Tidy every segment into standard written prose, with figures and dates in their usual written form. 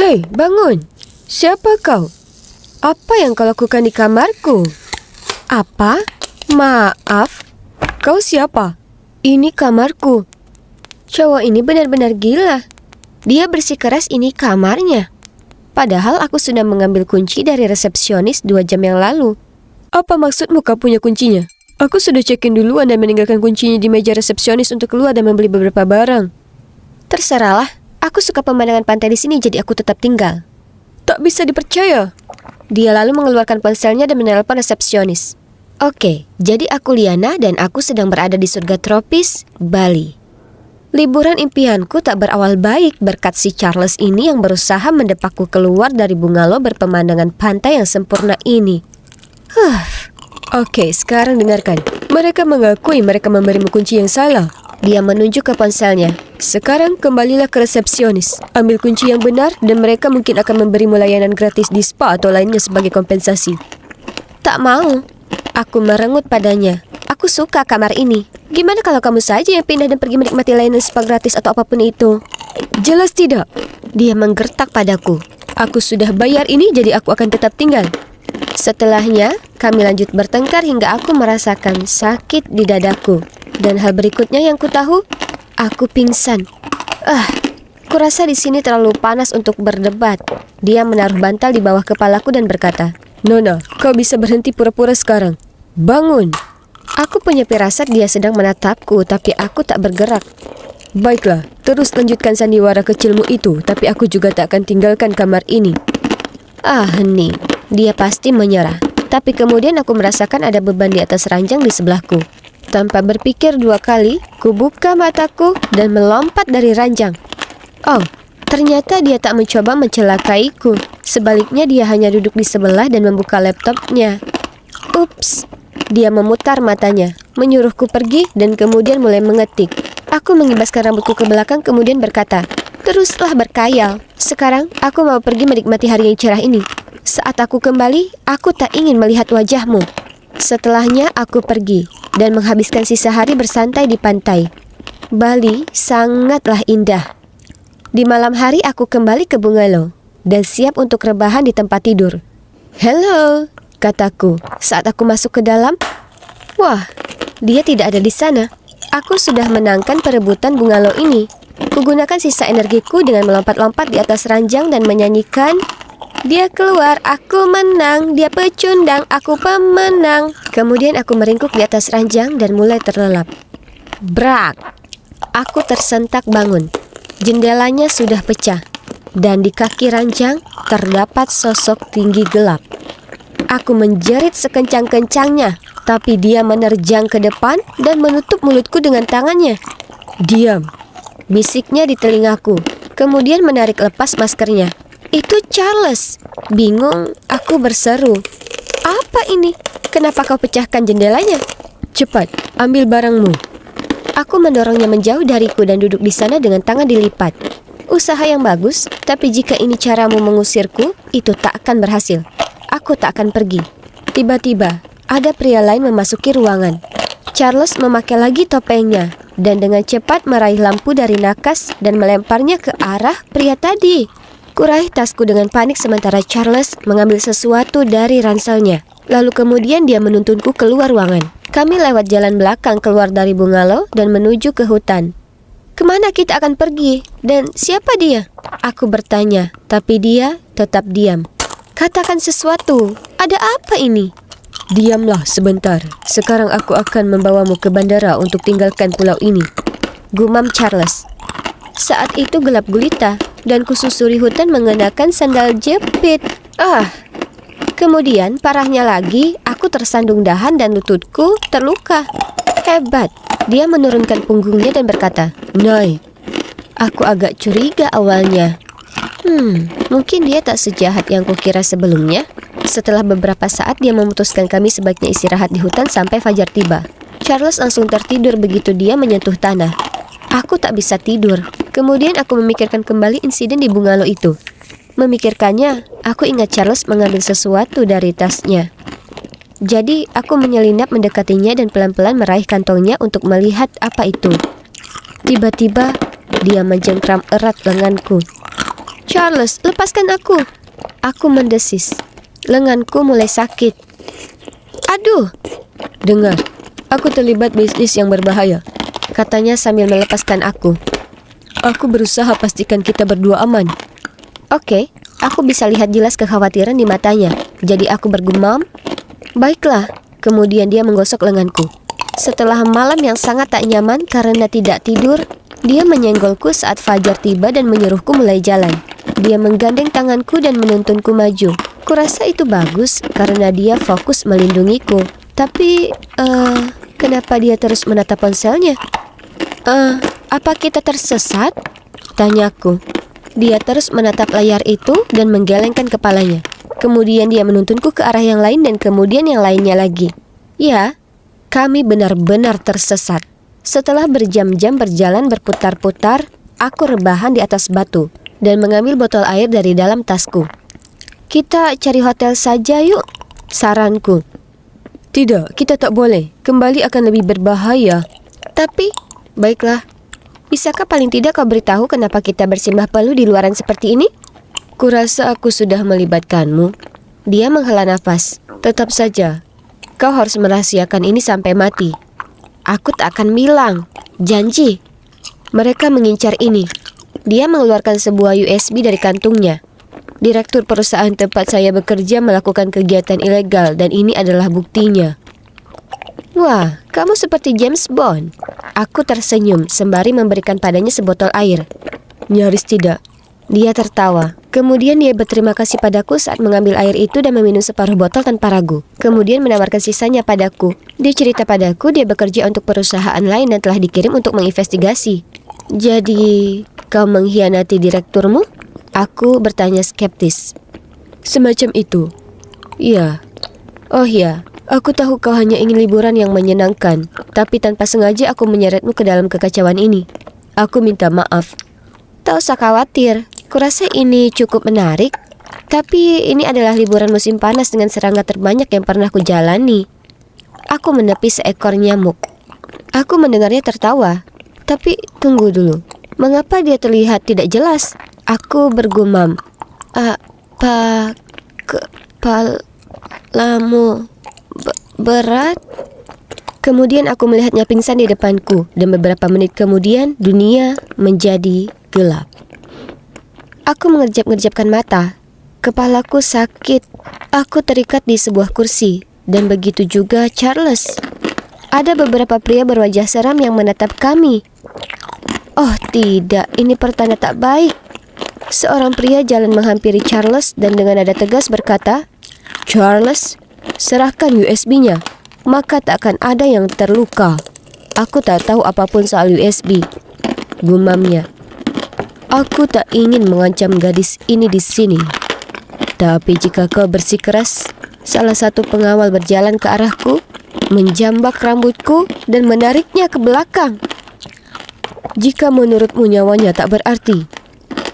Hei, bangun! Siapa kau? Apa yang kau lakukan di kamarku? Apa? Maaf, kau siapa? Ini kamarku. Cowok ini benar-benar gila. Dia bersikeras ini kamarnya. Padahal aku sudah mengambil kunci dari resepsionis 2 jam yang lalu. Apa maksudmu kau punya kuncinya? Aku sudah check-in duluan dan meninggalkan kuncinya di meja resepsionis untuk keluar dan membeli beberapa barang. Terserahlah, aku suka pemandangan pantai di sini jadi aku tetap tinggal. Tak bisa dipercaya. Dia lalu mengeluarkan ponselnya dan menelpon resepsionis. Oke, jadi aku Liana dan aku sedang berada di surga tropis, Bali. Liburan impianku tak berawal baik berkat si Charles ini yang berusaha mendepakku keluar dari bungalow berpemandangan pantai yang sempurna ini. Oke, sekarang dengarkan. Mereka mengakui mereka memberimu kunci yang salah. Dia menunjuk ke ponselnya. Sekarang kembalilah ke resepsionis. Ambil kunci yang benar dan mereka mungkin akan memberimu layanan gratis di spa atau lainnya sebagai kompensasi. Tak mau. Aku merengut padanya. Aku suka kamar ini. Gimana kalau kamu saja yang pindah dan pergi menikmati layanan spa gratis atau apapun itu? Jelas tidak. Dia menggertak padaku. Aku sudah bayar ini jadi aku akan tetap tinggal. Setelahnya, kami lanjut bertengkar hingga aku merasakan sakit di dadaku. Dan hal berikutnya yang ku tahu, aku pingsan. Kurasa di sini terlalu panas untuk berdebat. Dia menaruh bantal di bawah kepalaku dan berkata, Nona, kau bisa berhenti pura-pura sekarang. Bangun. Aku punya firasat dia sedang menatapku, tapi aku tak bergerak. Baiklah, terus lanjutkan sandiwara kecilmu itu, tapi aku juga tak akan tinggalkan kamar ini. Hening. Dia pasti menyerah. Tapi kemudian aku merasakan ada beban di atas ranjang di sebelahku. Tanpa berpikir 2 kali, ku buka mataku dan melompat dari ranjang. Oh, ternyata dia tak mencoba mencelakaiku. Sebaliknya dia hanya duduk di sebelah dan membuka laptopnya. Ups. Dia memutar matanya, menyuruhku pergi dan kemudian mulai mengetik. Aku mengibaskan rambutku ke belakang kemudian berkata, teruslah berkayal. Sekarang aku mau pergi menikmati hari yang cerah ini. Saat aku kembali, aku tak ingin melihat wajahmu. Setelahnya aku pergi dan menghabiskan sisa hari bersantai di pantai. Bali sangatlah indah. Di malam hari aku kembali ke bungalow dan siap untuk rebahan di tempat tidur. Hello, kataku saat aku masuk ke dalam. Wah, dia tidak ada di sana. Aku sudah menangkan perebutan bungalow ini. Kugunakan sisa energiku dengan melompat-lompat di atas ranjang dan menyanyikan, dia keluar, aku menang, dia pecundang, aku pemenang. Kemudian aku meringkuk di atas ranjang dan mulai terlelap. Brak! Aku tersentak bangun. Jendelanya sudah pecah. Dan di kaki ranjang terdapat sosok tinggi gelap. Aku menjerit sekencang-kencangnya, tapi dia menerjang ke depan dan menutup mulutku dengan tangannya. Diam, bisiknya di telingaku. Kemudian menarik lepas maskernya. Itu Charles. Bingung, aku berseru. Apa ini? Kenapa kau pecahkan jendelanya? Cepat, ambil barangmu. Aku mendorongnya menjauh dariku dan duduk di sana dengan tangan dilipat. Usaha yang bagus, tapi jika ini caramu mengusirku, itu tak akan berhasil. Aku tak akan pergi. Tiba-tiba, ada pria lain memasuki ruangan. Charles memakai lagi topengnya dan dengan cepat meraih lampu dari nakas dan melemparnya ke arah pria tadi. Kuraih tasku dengan panik sementara Charles mengambil sesuatu dari ranselnya. Lalu kemudian dia menuntunku keluar ruangan. Kami lewat jalan belakang keluar dari bungalow dan menuju ke hutan. Kemana kita akan pergi? Dan siapa dia? Aku bertanya, tapi dia tetap diam. Katakan sesuatu. Ada apa ini? Diamlah sebentar. Sekarang aku akan membawamu ke bandara untuk tinggalkan pulau ini. Gumam Charles. Saat itu gelap gulita dan kususuri hutan mengenakan sandal jepit. Kemudian parahnya lagi, aku tersandung dahan dan lututku terluka. Hebat. Dia menurunkan punggungnya dan berkata, naik. Aku agak curiga awalnya. Mungkin dia tak sejahat yang kukira sebelumnya. Setelah beberapa saat dia memutuskan kami sebaiknya istirahat di hutan sampai fajar tiba. Charles langsung tertidur begitu dia menyentuh tanah. Aku tak bisa tidur. Kemudian aku memikirkan kembali insiden di bungalow itu. Memikirkannya, aku ingat Charles mengambil sesuatu dari tasnya. Jadi aku menyelinap mendekatinya dan pelan-pelan meraih kantongnya untuk melihat apa itu. Tiba-tiba dia menjengkram erat lenganku. Charles, lepaskan aku. Aku mendesis. Lenganku mulai sakit. Aduh. Dengar, aku terlibat bisnis yang berbahaya, katanya sambil melepaskan aku. Aku berusaha pastikan kita berdua aman. Oke, aku bisa lihat jelas kekhawatiran di matanya. Jadi aku bergumam, baiklah. Kemudian dia menggosok lenganku. Setelah malam yang sangat tak nyaman karena tidak tidur, dia menyenggolku saat fajar tiba dan menyuruhku mulai jalan. Dia menggandeng tanganku dan menuntunku maju. Kurasa itu bagus karena dia fokus melindungiku. Tapi, kenapa dia terus menatap ponselnya? Apa kita tersesat? Tanyaku. Dia terus menatap layar itu dan menggelengkan kepalanya. Kemudian dia menuntunku ke arah yang lain dan kemudian yang lainnya lagi. Ya, kami benar-benar tersesat. Setelah berjam-jam berjalan berputar-putar, aku rebahan di atas batu dan mengambil botol air dari dalam tasku. Kita cari hotel saja yuk, saranku. Tidak, kita tak boleh. Kembali akan lebih berbahaya. Tapi, baiklah. Bisakah paling tidak kau beritahu kenapa kita bersimbah peluh di luaran seperti ini? Kurasa aku sudah melibatkanmu. Dia menghela nafas. Tetap saja, kau harus merahasiakan ini sampai mati. Aku tak akan bilang. Janji. Mereka mengincar ini. Dia mengeluarkan sebuah USB dari kantungnya. Direktur perusahaan tempat saya bekerja melakukan kegiatan ilegal dan ini adalah buktinya. Wah, kamu seperti James Bond. Aku tersenyum sembari memberikan padanya sebotol air. Nyaris tidak. Dia tertawa. Kemudian dia berterima kasih padaku saat mengambil air itu dan meminum separuh botol tanpa ragu. Kemudian menawarkan sisanya padaku. Dia cerita padaku dia bekerja untuk perusahaan lain dan telah dikirim untuk menginvestigasi. Jadi, kau mengkhianati direkturmu? Aku bertanya skeptis. Semacam itu. Ya. Oh ya, aku tahu kau hanya ingin liburan yang menyenangkan, tapi tanpa sengaja aku menyeretmu ke dalam kekacauan ini. Aku minta maaf. Tak usah khawatir, kurasa ini cukup menarik. Tapi ini adalah liburan musim panas dengan serangga terbanyak yang pernah kujalani. Aku menepi seekor nyamuk. Aku mendengarnya tertawa. Tapi tunggu dulu, mengapa dia terlihat tidak jelas? Aku bergumam. Kepalamu berat? Kemudian aku melihatnya pingsan di depanku dan beberapa menit kemudian dunia menjadi gelap. Aku mengerjap-ngerjapkan mata. Kepalaku sakit. Aku terikat di sebuah kursi dan begitu juga Charles. Ada beberapa pria berwajah seram yang menatap kami. Oh tidak, ini pertanda tak baik. Seorang pria jalan menghampiri Charles dan dengan nada tegas berkata, Charles, serahkan USB-nya, maka tak akan ada yang terluka. Aku tak tahu apapun soal USB, gumamnya. Aku tak ingin mengancam gadis ini di sini. Tapi jika kau bersikeras, salah satu pengawal berjalan ke arahku, menjambak rambutku dan menariknya ke belakang. Jika menurutmu nyawanya tak berarti,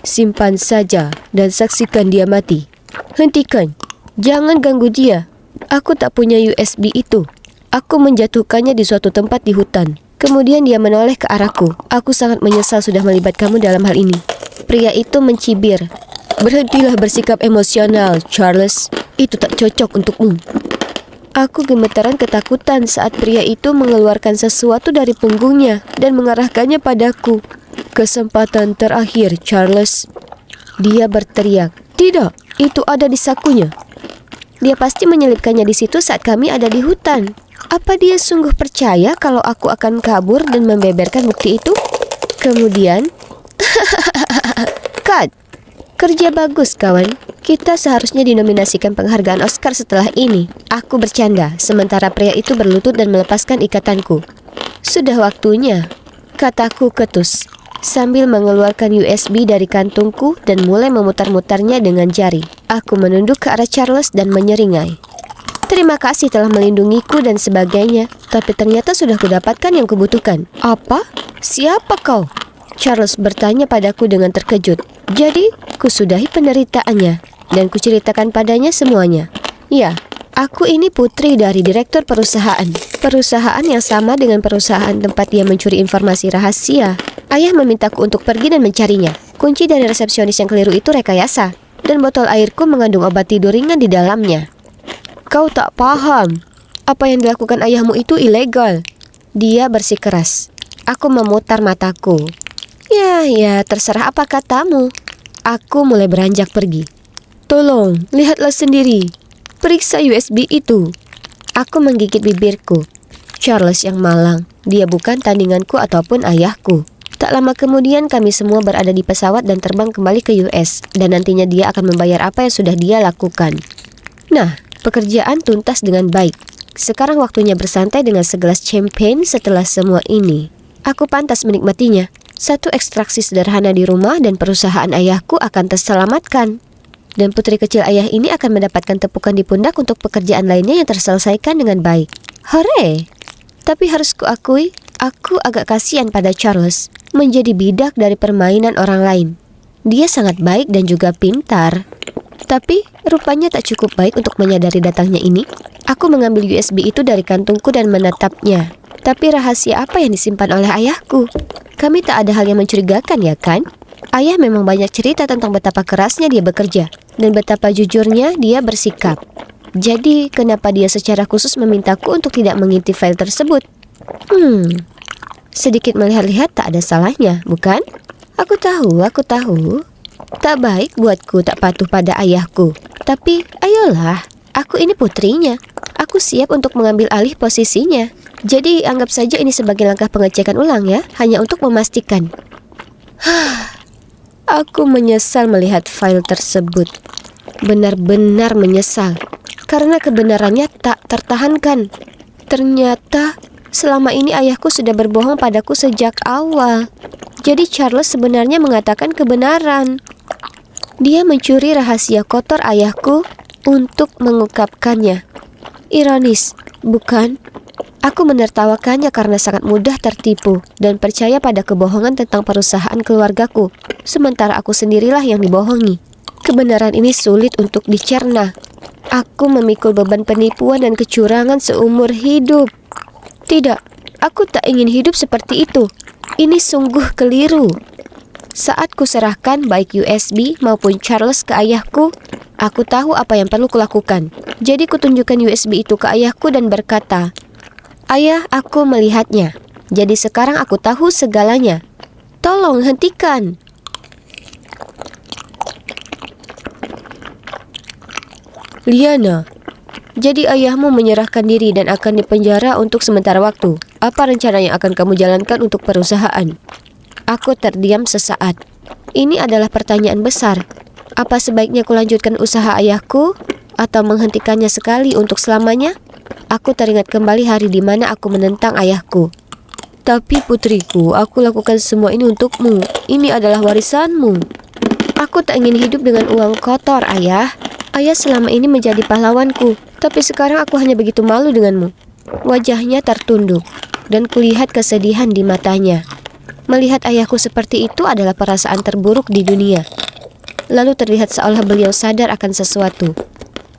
simpan saja dan saksikan dia mati. Hentikan, jangan ganggu dia. Aku tak punya USB itu. Aku menjatuhkannya di suatu tempat di hutan. Kemudian dia menoleh ke arahku. Aku sangat menyesal sudah melibat kamu dalam hal ini. Pria itu mencibir. Berhentilah bersikap emosional, Charles. Itu tak cocok untukmu. Aku gemetaran ketakutan saat pria itu mengeluarkan sesuatu dari punggungnya dan mengarahkannya padaku. Kesempatan terakhir, Charles. Dia berteriak. Tidak, itu ada di sakunya. Dia pasti menyelipkannya di situ saat kami ada di hutan. Apa dia sungguh percaya kalau aku akan kabur dan membeberkan bukti itu? Kemudian, cut. Kerja bagus, kawan. Kita seharusnya dinominasikan penghargaan Oscar setelah ini. Aku bercanda, sementara pria itu berlutut dan melepaskan ikatanku. Sudah waktunya, kataku ketus, sambil mengeluarkan USB dari kantungku dan mulai memutar-mutarnya dengan jari. Aku menunduk ke arah Charles dan menyeringai. Terima kasih telah melindungiku dan sebagainya, tapi ternyata sudah kudapatkan yang kubutuhkan. Apa? Siapa kau? Charles bertanya padaku dengan terkejut. Jadi, kusudahi penderitaannya dan kuceritakan padanya semuanya. Ya, aku ini putri dari direktur perusahaan. Perusahaan yang sama dengan perusahaan tempat dia mencuri informasi rahasia. Ayah memintaku untuk pergi dan mencarinya. Kunci dari resepsionis yang keliru itu rekayasa, dan botol airku mengandung obat tidur ringan di dalamnya. Kau tak paham. Apa yang dilakukan ayahmu itu ilegal. Dia bersikeras. Aku memutar mataku. Ya, terserah apa katamu. Aku mulai beranjak pergi. Tolong, lihatlah sendiri. Periksa USB itu. Aku menggigit bibirku. Charles yang malang. Dia bukan tandinganku ataupun ayahku. Tak lama kemudian kami semua berada di pesawat dan terbang kembali ke US. Dan nantinya dia akan membayar apa yang sudah dia lakukan. Nah, pekerjaan tuntas dengan baik. Sekarang waktunya bersantai dengan segelas champagne setelah semua ini. Aku pantas menikmatinya. Satu ekstraksi sederhana di rumah dan perusahaan ayahku akan terselamatkan. Dan putri kecil ayah ini akan mendapatkan tepukan di pundak untuk pekerjaan lainnya yang terselesaikan dengan baik. Hore! Tapi harus kuakui, aku agak kasihan pada Charles. Menjadi bidak dari permainan orang lain. Dia sangat baik dan juga pintar. Tapi rupanya tak cukup baik untuk menyadari datangnya ini. Aku mengambil USB itu dari kantungku dan menatapnya. Tapi rahasia apa yang disimpan oleh ayahku? Kami tak ada hal yang mencurigakan, ya kan? Ayah memang banyak cerita tentang betapa kerasnya dia bekerja dan betapa jujurnya dia bersikap. Jadi kenapa dia secara khusus memintaku untuk tidak mengintip file tersebut? Sedikit melihat-lihat tak ada salahnya, bukan? Aku tahu. Tak baik buatku tak patuh pada ayahku. Tapi ayolah, aku ini putrinya. Aku siap untuk mengambil alih posisinya. Jadi anggap saja ini sebagai langkah pengecekan ulang ya, hanya untuk memastikan. Aku menyesal melihat file tersebut. Benar-benar menyesal. Karena kebenarannya tak tertahankan. Ternyata selama ini ayahku sudah berbohong padaku sejak awal. Jadi Charles sebenarnya mengatakan kebenaran. Dia mencuri rahasia kotor ayahku untuk mengungkapkannya. Ironis, bukan? Aku menertawakannya karena sangat mudah tertipu dan percaya pada kebohongan tentang perusahaan keluargaku. Sementara aku sendirilah yang dibohongi. Kebenaran ini sulit untuk dicerna. Aku memikul beban penipuan dan kecurangan seumur hidup. Tidak, aku tak ingin hidup seperti itu. Ini sungguh keliru. Saat kuserahkan baik USB maupun Charles ke ayahku, aku tahu apa yang perlu kulakukan. Jadi kutunjukkan USB itu ke ayahku dan berkata, "Ayah, aku melihatnya. Jadi sekarang aku tahu segalanya. Tolong hentikan." Liana, jadi ayahmu menyerahkan diri dan akan dipenjara untuk sementara waktu. Apa rencana yang akan kamu jalankan untuk perusahaan? Aku terdiam sesaat. Ini adalah pertanyaan besar. Apa sebaiknya kulanjutkan usaha ayahku atau menghentikannya sekali untuk selamanya? Aku teringat kembali hari di mana aku menentang ayahku. Tapi putriku, aku lakukan semua ini untukmu. Ini adalah warisanmu. Aku tak ingin hidup dengan uang kotor, ayah. Ayah selama ini menjadi pahlawanku, tapi sekarang aku hanya begitu malu denganmu. Wajahnya tertunduk, dan kulihat kesedihan di matanya. Melihat ayahku seperti itu adalah perasaan terburuk di dunia. Lalu terlihat seolah beliau sadar akan sesuatu.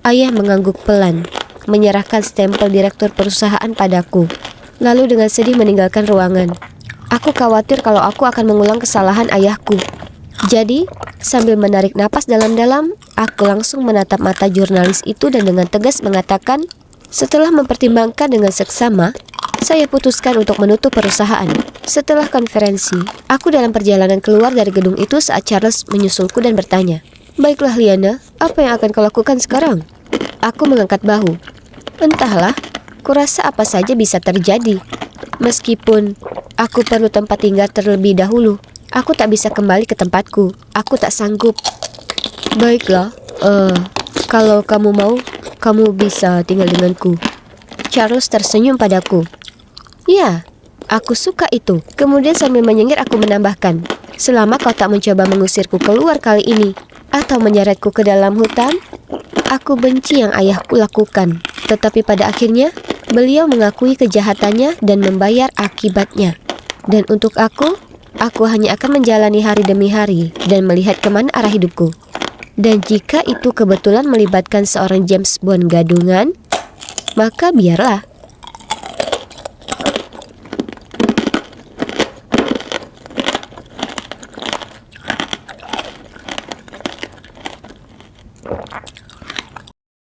Ayah mengangguk pelan, menyerahkan stempel direktur perusahaan padaku. Lalu dengan sedih meninggalkan ruangan. Aku khawatir kalau aku akan mengulang kesalahan ayahku. Jadi, sambil menarik napas dalam-dalam, aku langsung menatap mata jurnalis itu dan dengan tegas mengatakan, setelah mempertimbangkan dengan seksama, saya putuskan untuk menutup perusahaan. Setelah konferensi, aku dalam perjalanan keluar dari gedung itu saat Charles menyusulku dan bertanya, "Baiklah Liana, apa yang akan kau lakukan sekarang?" Aku mengangkat bahu. Entahlah, kurasa apa saja bisa terjadi. Meskipun aku perlu tempat tinggal terlebih dahulu, aku tak bisa kembali ke tempatku. Aku tak sanggup. Baiklah, kalau kamu mau, kamu bisa tinggal denganku. Charles tersenyum padaku. Ya, aku suka itu. Kemudian sambil menyengir aku menambahkan, selama kau tak mencoba mengusirku keluar kali ini, atau menyeretku ke dalam hutan, aku benci yang ayahku lakukan. Tetapi pada akhirnya, beliau mengakui kejahatannya dan membayar akibatnya. Dan untuk aku hanya akan menjalani hari demi hari dan melihat kemana arah hidupku. Dan jika itu kebetulan melibatkan seorang James Bond gadungan, maka biarlah.